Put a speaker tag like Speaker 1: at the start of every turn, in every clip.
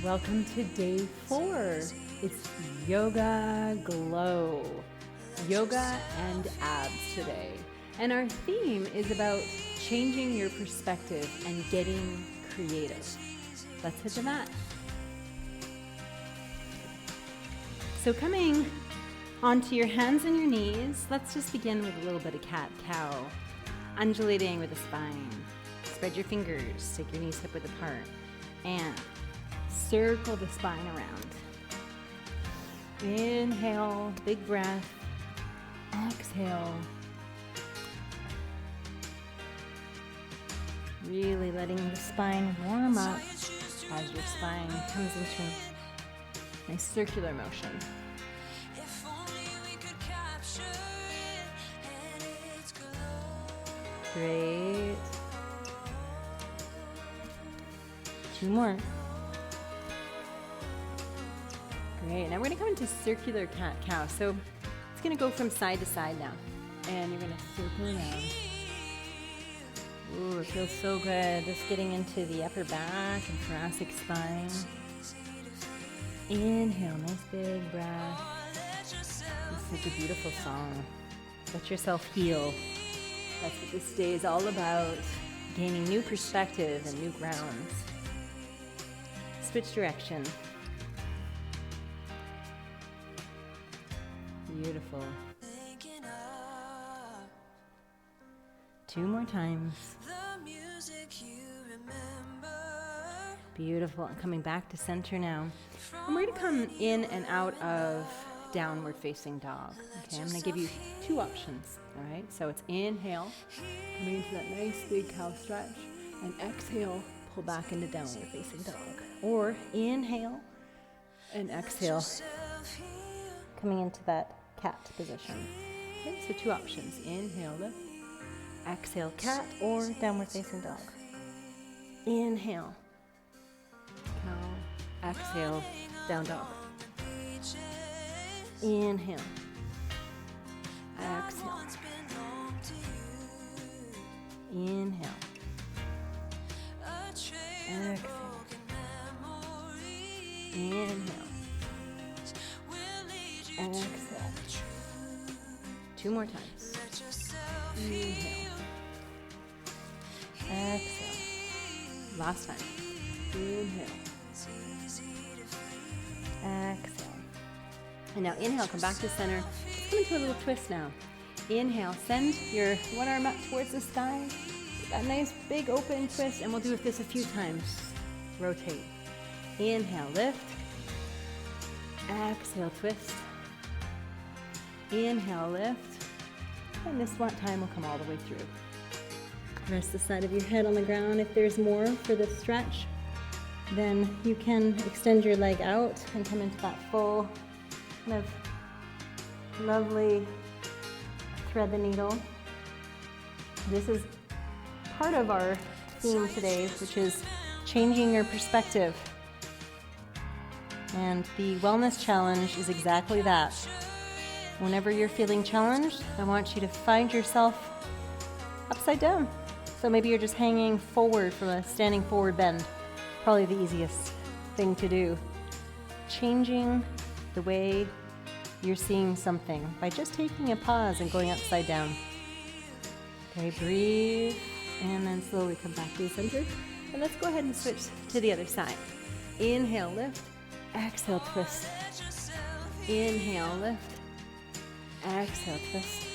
Speaker 1: Welcome to day 4. It's Yoga Glow. Yoga and abs today. And our theme is about changing your perspective and getting creative. Let's hit the mat. So coming onto your hands and your knees, let's just begin with a little bit of cat-cow. Undulating with the spine. Spread your fingers, take your knees hip-width apart, and circle the spine around. Inhale, big breath. Exhale. Really letting the spine warm up as your spine comes into a nice circular motion. Great. 2 more. Great. Now we're going to come into circular cat-cow. So it's going to go from side to side now. And you're going to circle around. Ooh, it feels so good. Just getting into the upper back and thoracic spine. Inhale, nice big breath. It's such a beautiful song. Let yourself heal. That's what this day is all about. Gaining new perspective and new grounds. Switch direction. Beautiful. 2 more times. Beautiful. And coming back to center now. And we're going to come in and out of downward facing dog. Okay, I'm going to give you 2 options. All right, so it's inhale, coming into that nice big cow stretch, and exhale, pull back into downward facing dog. Or inhale and exhale, coming into that cat position. Okay, so 2 options. Inhale, lift. Exhale, cat or downward facing dog. Inhale, cow. Exhale, down dog. Inhale. Exhale. Inhale. Exhale. Inhale. Exhale. 2 more times. Inhale. Exhale. Last time. Inhale. Exhale. And now inhale, come back to center. Just come into a little twist now. Inhale, send your one arm up towards the sky. That nice big open twist, and we'll do this a few times. Rotate. Inhale, lift. Exhale, twist. Inhale, lift. And this one time will come all the way through. Rest the side of your head on the ground. If there's more for the stretch, then you can extend your leg out and come into that full kind of lovely thread the needle. This is part of our theme today, which is changing your perspective. And the wellness challenge is exactly that. Whenever you're feeling challenged, I want you to find yourself upside down. So maybe you're just hanging forward from a standing forward bend. Probably the easiest thing to do. Changing the way you're seeing something by just taking a pause and going upside down. Okay, breathe, and then slowly come back to the center. And let's go ahead and switch to the other side. Inhale, lift. Exhale, twist. Inhale, lift. Exhale, twist.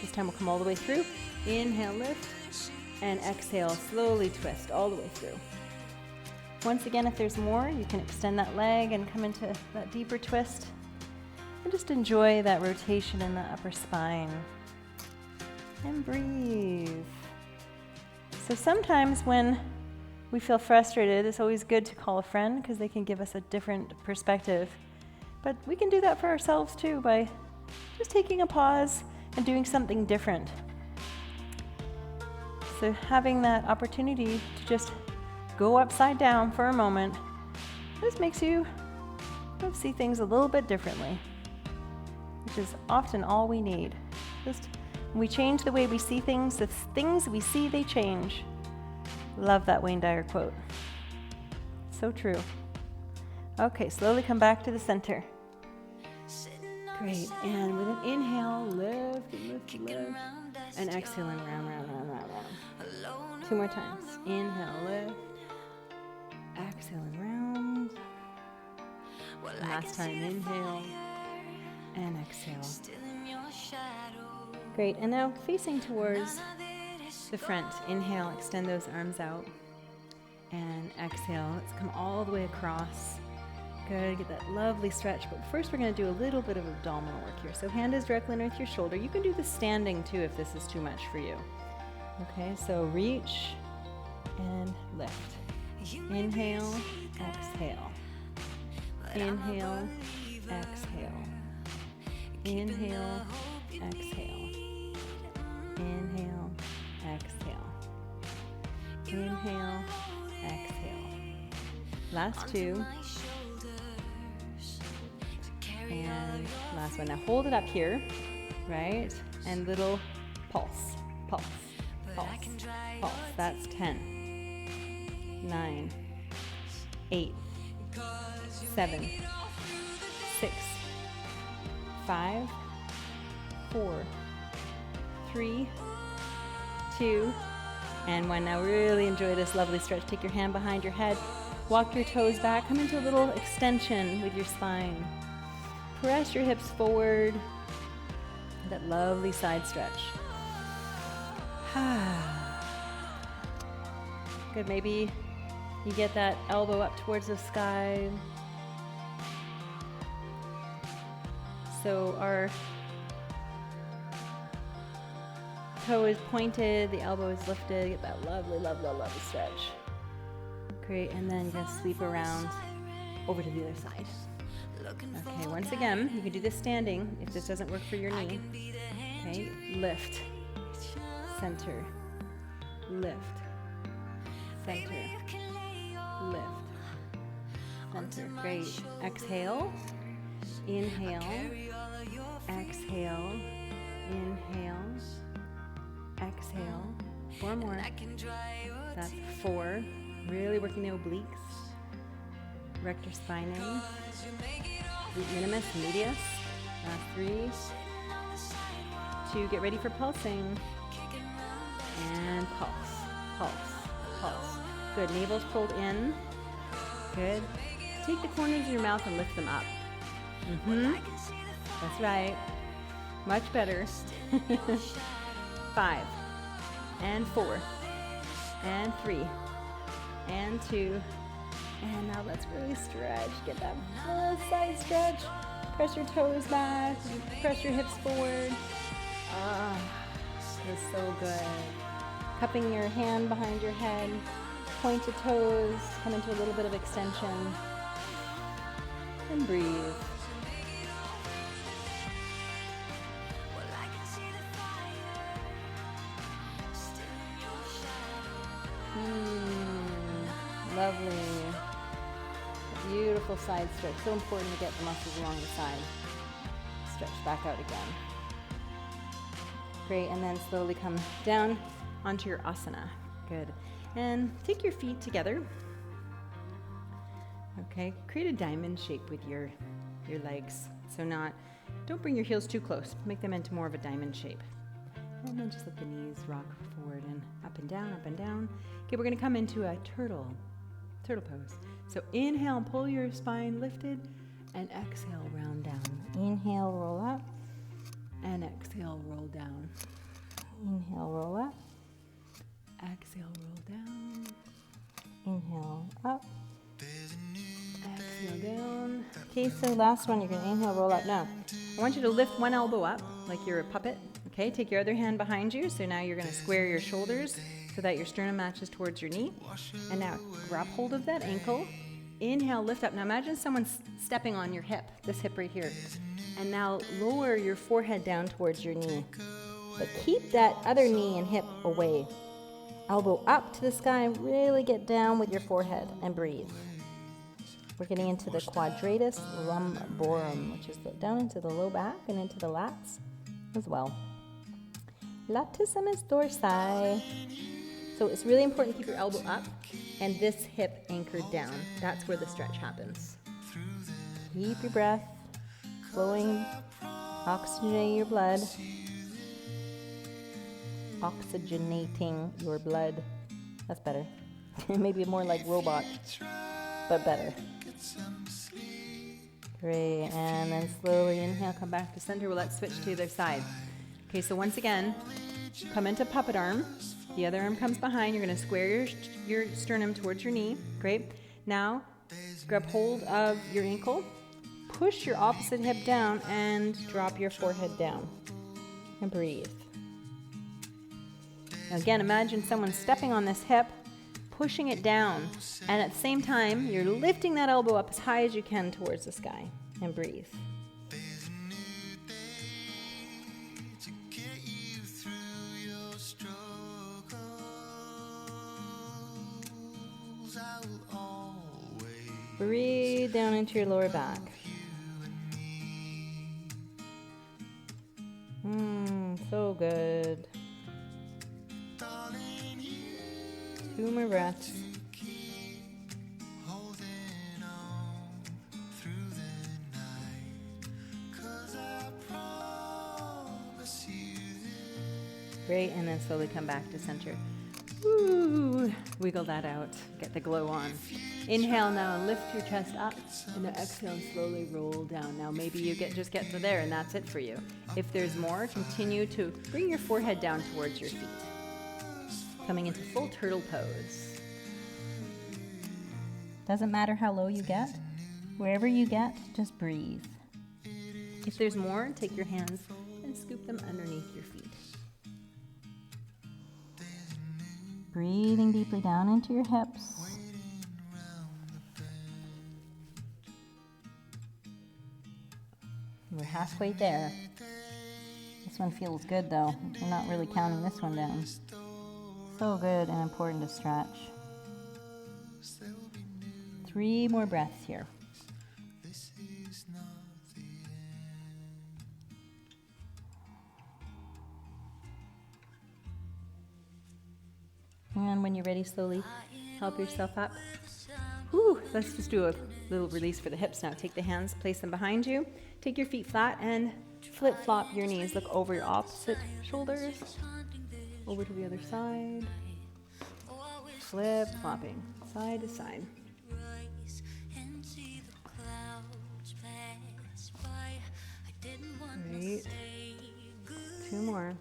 Speaker 1: This time we'll come all the way through. Inhale, lift. And exhale, slowly twist all the way through. Once again, if there's more, you can extend that leg and come into that deeper twist. And just enjoy that rotation in the upper spine. And breathe. So sometimes when we feel frustrated, it's always good to call a friend because they can give us a different perspective. But we can do that for ourselves too by just taking a pause and doing something different. So having that opportunity to just go upside down for a moment, this makes you see things a little bit differently, which is often all we need. Just when we change the way we see things, the things we see, they change. Love that Wayne Dyer quote. So true. Okay, slowly come back to the center. Great, and with an inhale, lift, lift, lift, and exhale and round, round, round, round, round. 2 more times. Inhale, lift, exhale and round. Last time, inhale and exhale. Great, and now facing towards the front. Inhale, extend those arms out, and exhale. Let's come all the way across. Good, get that lovely stretch, but first we're going to do a little bit of abdominal work here. So hand is directly underneath your shoulder. You can do this standing too if this is too much for you. Okay, so reach and lift. Inhale, exhale. Inhale, exhale. Inhale, exhale. Inhale, exhale. Inhale, exhale. Last 2. And last one. Now hold it up here, right? And little pulse, pulse, pulse, pulse. That's 10, 9, 8, 7, 6, 5, 4, 3, 2, and 1. Now really enjoy this lovely stretch. Take your hand behind your head, walk your toes back, come into a little extension with your spine. Press your hips forward. That lovely side stretch. Good, maybe you get that elbow up towards the sky. So our toe is pointed, the elbow is lifted. Get that lovely, lovely, lovely stretch. Great, and then just sweep around over to the other side. Okay, once again, you can do this standing if this doesn't work for your knee. Okay, lift, center, lift, center, lift, center. Great. Exhale, inhale, exhale, inhale, exhale. 4 more. That's 4. Really working the obliques. Rector spinae. Glute minimus, medius. 3. 2. Get ready for pulsing. And pulse, pulse, pulse. Good. Navel's pulled in. Good. Take the corners of your mouth and lift them up. That's right. Much better. 5. And 4. And 3. And 2. And now let's really stretch. Get that full side stretch. Press your toes back. Press your hips forward. This is so good. Cupping your hand behind your head. Pointed toes. Come into a little bit of extension. And breathe. Lovely. Beautiful side stretch. So important to get the muscles along the side. Stretch back out again. Great, and then slowly come down onto your asana. Good. And take your feet together. Okay, create a diamond shape with your legs. So don't bring your heels too close. Make them into more of a diamond shape. And then just let the knees rock forward and up and down, up and down. Okay, we're gonna come into a turtle pose. So inhale, pull your spine lifted, and exhale, round down. Inhale, roll up, and exhale, roll down. Inhale, roll up, exhale, roll down. Inhale, up, exhale, down. Okay, so last one, you're gonna inhale, roll up. Now, I want you to lift one elbow up like you're a puppet. Okay, take your other hand behind you. So now you're gonna square your shoulders so that your sternum matches towards your knee. And now grab hold of that ankle. Inhale, lift up. Now imagine someone stepping on your hip, this hip right here. And now lower your forehead down towards your knee. But keep that other knee and hip away. Elbow up to the sky. Really get down with your forehead and breathe. We're getting into the quadratus lumborum, which is down into the low back and into the lats as well. Latissimus dorsi. So it's really important to keep your elbow up and this hip anchored down. That's where the stretch happens. Keep your breath flowing, oxygenating your blood. Oxygenating your blood. That's better. Maybe more like robot, but better. Great, and then slowly inhale, come back to center. Well, let's switch to the other side. Okay, so once again, come into puppet arm. The other arm comes behind. You're going to square your sternum towards your knee. Great. Now, grab hold of your ankle. Push your opposite hip down and drop your forehead down. And breathe. Now again, imagine someone stepping on this hip, pushing it down, and at the same time, you're lifting that elbow up as high as you can towards the sky. And breathe. Breathe down into your lower back. So good. 2 more breaths. Great, and then slowly come back to center. Woo! Wiggle that out. Get the glow on. Inhale now and lift your chest up, and then exhale and slowly roll down. Now maybe you just get to there and that's it for you. If there's more, continue to bring your forehead down towards your feet. Coming into full turtle pose. Doesn't matter how low you get. Wherever you get, just breathe. If there's more, take your hands and scoop them underneath your feet. Breathing deeply down into your hips. We're halfway there. This one feels good though. We're not really counting this one down. So good and important to stretch. 3 more breaths here. And when you're ready, slowly help yourself up. Whew, let's just do a little release for the hips now. Take the hands, place them behind you. Take your feet flat and flip-flop your knees. Look over your opposite shoulders. Over to the other side. Flip-flopping, side to side. Great. 2 more.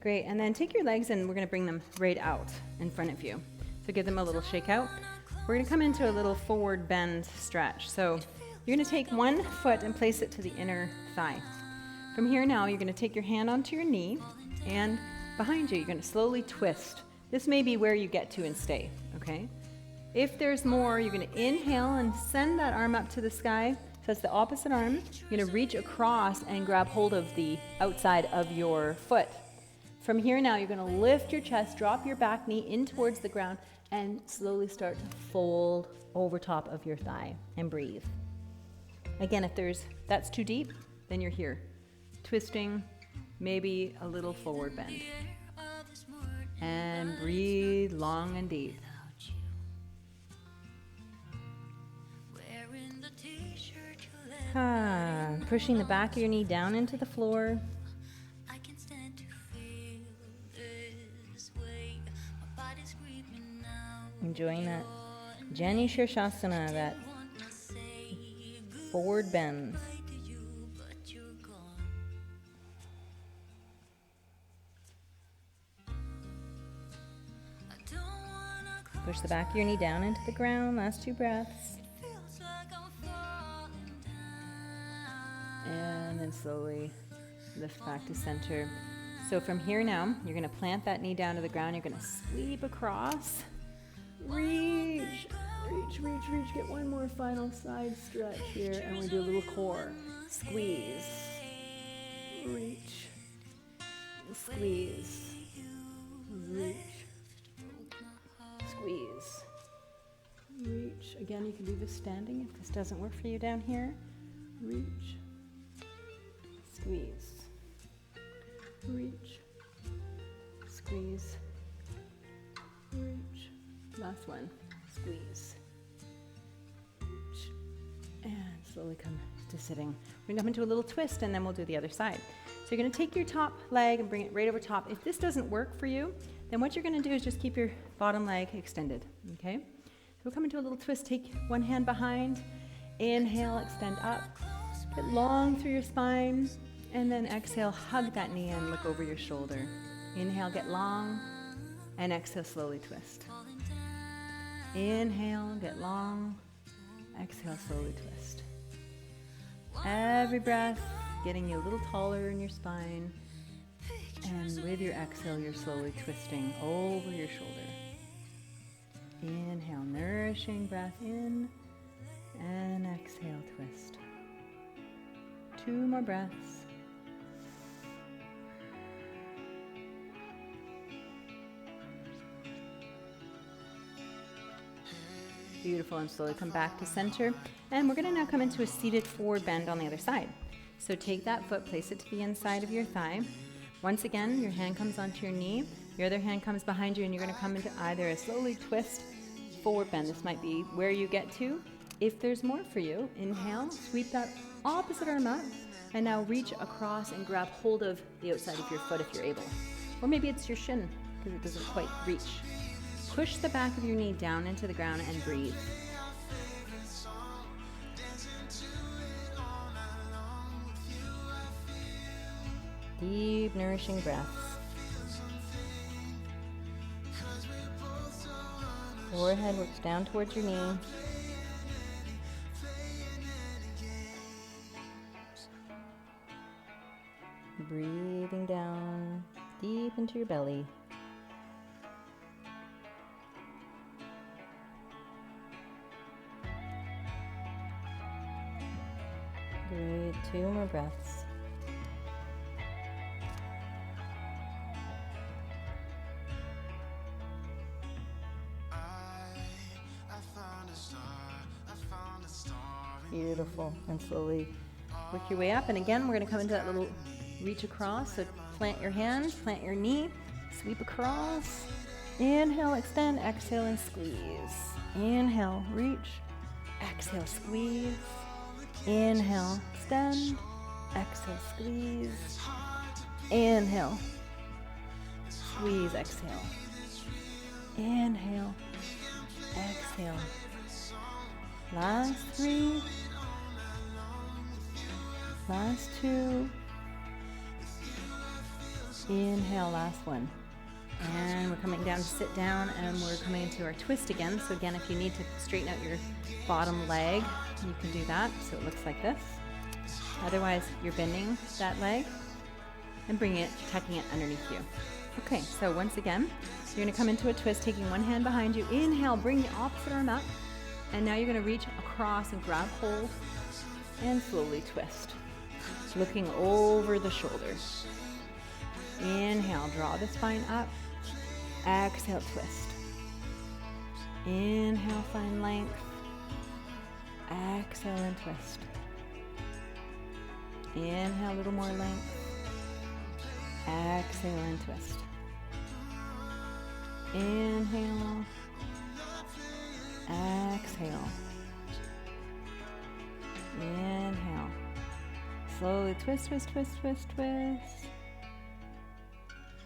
Speaker 1: Great, and then take your legs and we're going to bring them right out in front of you. So give them a little shake out. We're going to come into a little forward bend stretch. So you're going to take one foot and place it to the inner thigh. From here now, you're going to take your hand onto your knee, and behind you, you're going to slowly twist. This may be where you get to and stay, okay? If there's more, you're going to inhale and send that arm up to the sky. So that's the opposite arm. You're going to reach across and grab hold of the outside of your foot. From here now, you're going to lift your chest, drop your back knee in towards the ground, and slowly start to fold over top of your thigh and breathe. Again, if that's too deep, then you're here. Twisting, maybe a little forward bend. And breathe long and deep. Pushing the back of your knee down into the floor. Enjoying that Jani Shirshasana, that forward bend. Push the back of your knee down into the ground. Last 2 breaths. And then slowly lift back to center. So from here now, you're going to plant that knee down to the ground. You're going to sweep across. Reach, reach, reach, reach. Get one more final side stretch here, and we do a little core. Squeeze. Reach. Squeeze. Reach. Squeeze. Reach. Again, you can do this standing if this doesn't work for you down here. Reach. Squeeze. Reach. Squeeze. Reach. Last one. squeeze. And slowly come to sitting. We're gonna come into a little twist and then we'll do the other side. So you're gonna take your top leg and bring it right over top. If this doesn't work for you, then what you're gonna do is just keep your bottom leg extended, okay? So we'll come into a little twist, take one hand behind, inhale, extend up, get long through your spine, and then exhale, hug that knee and look over your shoulder. Inhale, get long, and exhale, slowly twist. Inhale, get long, exhale, slowly twist. Every breath, getting you a little taller in your spine, and with your exhale, you're slowly twisting over your shoulder. Inhale, nourishing breath in, and exhale, twist. 2 more breaths. Beautiful, and slowly come back to center. And we're gonna now come into a seated forward bend on the other side. So take that foot, place it to the inside of your thigh. Once again, your hand comes onto your knee, your other hand comes behind you, and you're gonna come into either a slowly twist forward bend. This might be where you get to. If there's more for you, inhale, sweep that opposite arm up, and now reach across and grab hold of the outside of your foot if you're able. Or maybe it's your shin, because it doesn't quite reach. Push the back of your knee down into the ground and breathe. Deep, nourishing breaths. Forehead works down towards your knee. Breathing down deep into your belly. Great, 2 more breaths. Beautiful, and slowly work your way up. And again, we're gonna come into that little reach across. So plant your hand, plant your knee, sweep across. Inhale, extend, exhale, and squeeze. Inhale, reach, exhale, squeeze. Inhale, extend, exhale, squeeze. Inhale, squeeze, exhale. Inhale, exhale. Last 3. Last 2. Inhale, last 1. And we're coming down to sit down, and we're coming into our twist again. So again, if you need to straighten out your bottom leg, you can do that. So it looks like this. Otherwise, you're bending that leg and bringing it, tucking it underneath you. Okay, so once again, you're gonna come into a twist, taking one hand behind you. Inhale, bring the opposite arm up. And now you're gonna reach across and grab hold and slowly twist, looking over the shoulders. Inhale, draw the spine up. Exhale, twist. Inhale, find length. Exhale and twist. Inhale, a little more length. Exhale and twist. Inhale. Exhale. Inhale. Slowly twist, twist, twist, twist, twist.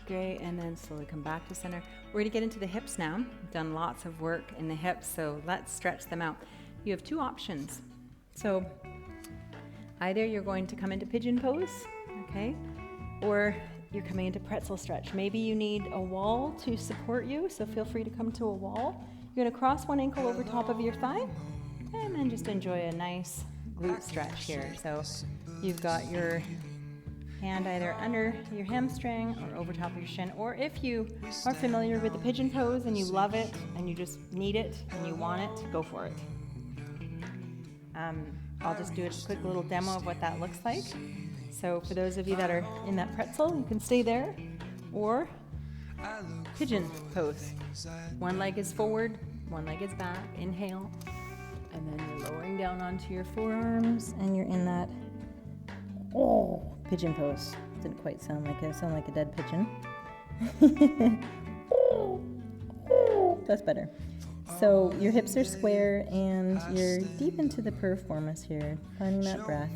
Speaker 1: Great, and then slowly come back to center. We're going to get into the hips now. We've done lots of work in the hips, so let's stretch them out. You have 2 options. So either you're going to come into pigeon pose, okay, or you're coming into pretzel stretch. Maybe you need a wall to support you, so feel free to come to a wall. You're going to cross one ankle over top of your thigh, and then just enjoy a nice glute stretch here. So you've got your hand either under your hamstring or over top of your shin, or if you are familiar with the pigeon pose and you love it and you just need it and you want it, go for it. I'll just do a quick little demo of what that looks like. So for those of you that are in that pretzel, you can stay there, or pigeon pose. One leg is forward, one leg is back. Inhale, and then you're lowering down onto your forearms, and you're in that pigeon pose. Didn't quite sound like it. Sound like a dead pigeon. That's better. So your hips are square and you're deep into the piriformis here, finding that breath.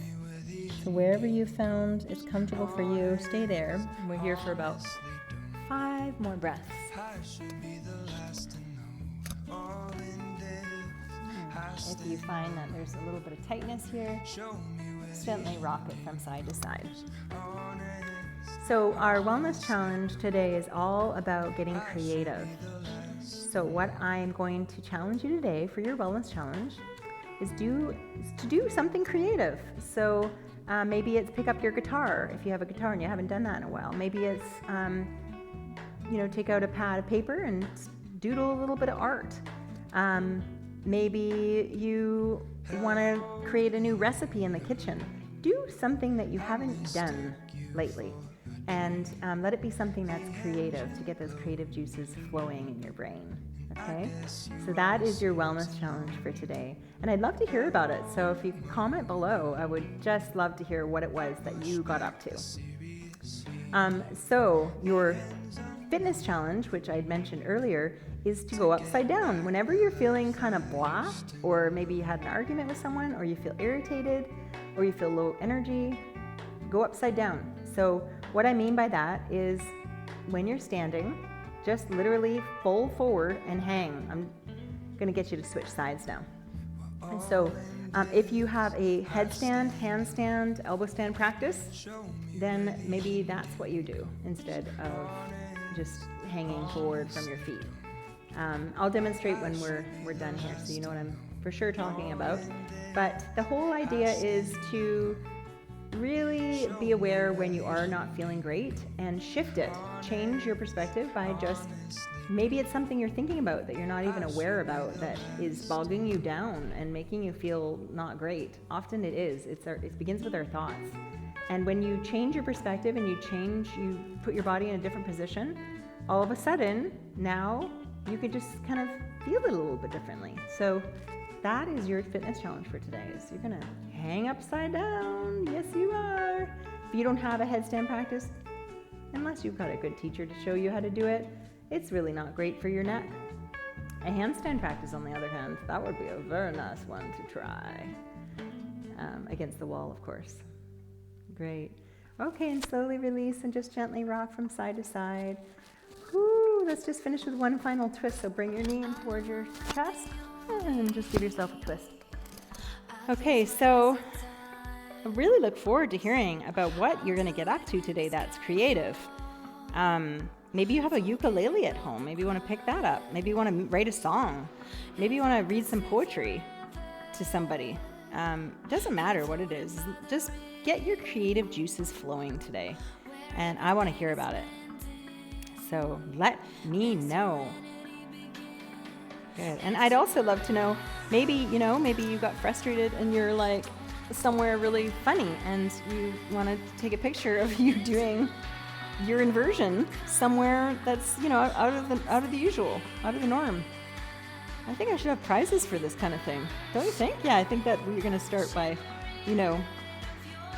Speaker 1: So wherever you found it's comfortable for you, stay there. We're here for about 5 more breaths. If you find that there's a little bit of tightness here, gently rock it from side to side. So our wellness challenge today is all about getting creative. So what I'm going to challenge you today for your wellness challenge is to do something creative. So maybe it's pick up your guitar if you have a guitar and you haven't done that in a while. Maybe it's take out a pad of paper and doodle a little bit of art. Maybe you want to create a new recipe in the kitchen. Do something that you haven't done lately, and let it be something that's creative to get those creative juices flowing in your brain. Okay, so that is your wellness challenge for today, and I'd love to hear about it. So if you comment below, I would just love to hear what it was that you got up to. So your fitness challenge, which I'd mentioned earlier, is to go upside down. Whenever you're feeling kind of blah, or maybe you had an argument with someone, or you feel irritated, or you feel low energy, go upside down. So what I mean by that is when you're standing, just literally fold forward and hang. I'm gonna get you to switch sides now. And so if you have a headstand, handstand, elbow stand practice, then maybe that's what you do instead of just hanging forward from your feet. I'll demonstrate when we're done here, so you know what I'm for sure talking about. But the whole idea is to really be aware when you are not feeling great and shift it. Change your perspective by just, maybe it's something you're thinking about that you're not even aware about that is bogging you down and making you feel not great. Often it is. It begins with our thoughts. And when you change your perspective and you put your body in a different position, all of a sudden, now you could just kind of feel it a little bit differently. So that is your fitness challenge for today, is you're gonna hang upside down. Yes, you are. If you don't have a headstand practice, unless you've got a good teacher to show you how to do it, it's really not great for your neck. A handstand practice, on the other hand, that would be a very nice one to try. Against the wall, of course. Great. Okay, and slowly release and just gently rock from side to side. Woo, let's just finish with one final twist. So bring your knee in towards your chest and just give yourself a twist. Okay, so I really look forward to hearing about what you're going to get up to today that's creative. Maybe you have a ukulele at home. Maybe you want to pick that up. Maybe you want to write a song. Maybe you want to read some poetry to somebody. Doesn't matter what it is. Just get your creative juices flowing today. And I want to hear about it. So let me know. Good. And I'd also love to know, maybe you got frustrated and you're like somewhere really funny and you want to take a picture of you doing your inversion somewhere that's, out of the usual, out of the norm. I think I should have prizes for this kind of thing. Don't you think? Yeah, I think that we're going to start by,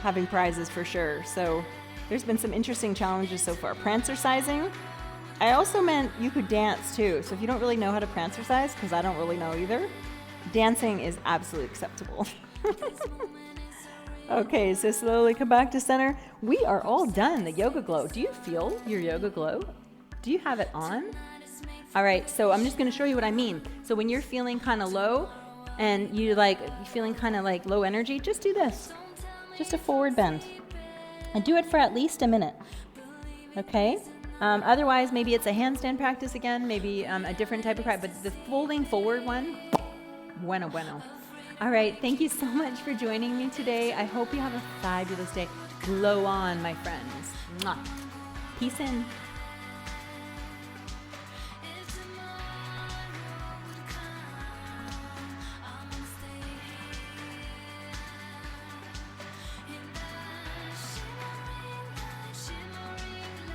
Speaker 1: having prizes for sure. So there's been some interesting challenges so far. Prancercising. I also meant you could dance too. So if you don't really know how to prancercise, because I don't really know either, dancing is absolutely acceptable. Okay, so slowly come back to center. We are all done. The yoga glow. Do you feel your yoga glow? Do you have it on? All right, so I'm just going to show you what I mean. So when you're feeling kind of low and you're feeling kind of like low energy, just do this. Just a forward bend. And do it for at least a minute. Okay? Otherwise, maybe it's a handstand practice again, maybe a different type of practice, but the folding forward one, bueno. All right, thank you so much for joining me today. I hope you have a fabulous day. Glow on, my friends. Mwah. Peace in.